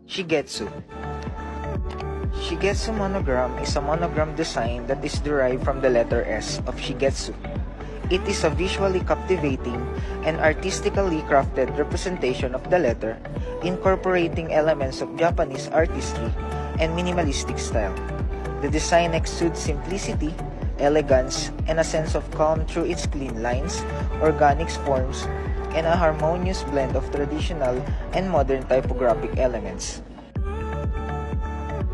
Shigetsu. Shigetsu monogram is a monogram design that is derived from the letter S of Shigetsu. It is a visually captivating and artistically crafted representation of the letter, incorporating elements of Japanese artistry and minimalistic style. The design exudes simplicity, elegance, and a sense of calm through its clean lines, organic forms, and a harmonious blend of traditional and modern typographic elements.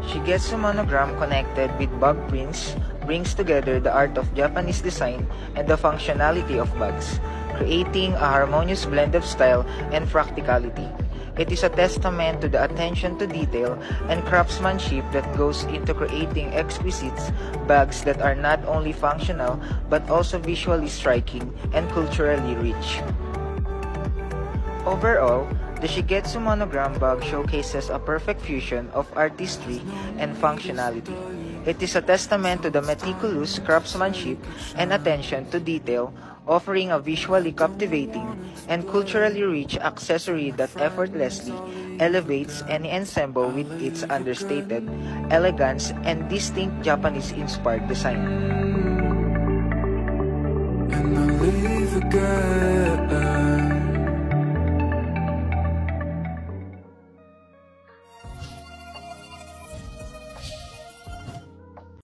Shigetsu monogram connected with bag prints brings together the art of Japanese design and the functionality of bags, creating a harmonious blend of style and practicality. It is a testament to the attention to detail and craftsmanship that goes into creating exquisite bags that are not only functional but also visually striking and culturally rich. Overall, the Shigetsu monogram bag showcases a perfect fusion of artistry and functionality. It is a testament to the meticulous craftsmanship and attention to detail, offering a visually captivating and culturally rich accessory that effortlessly elevates any ensemble with its understated elegance and distinct Japanese-inspired design. And I leave again.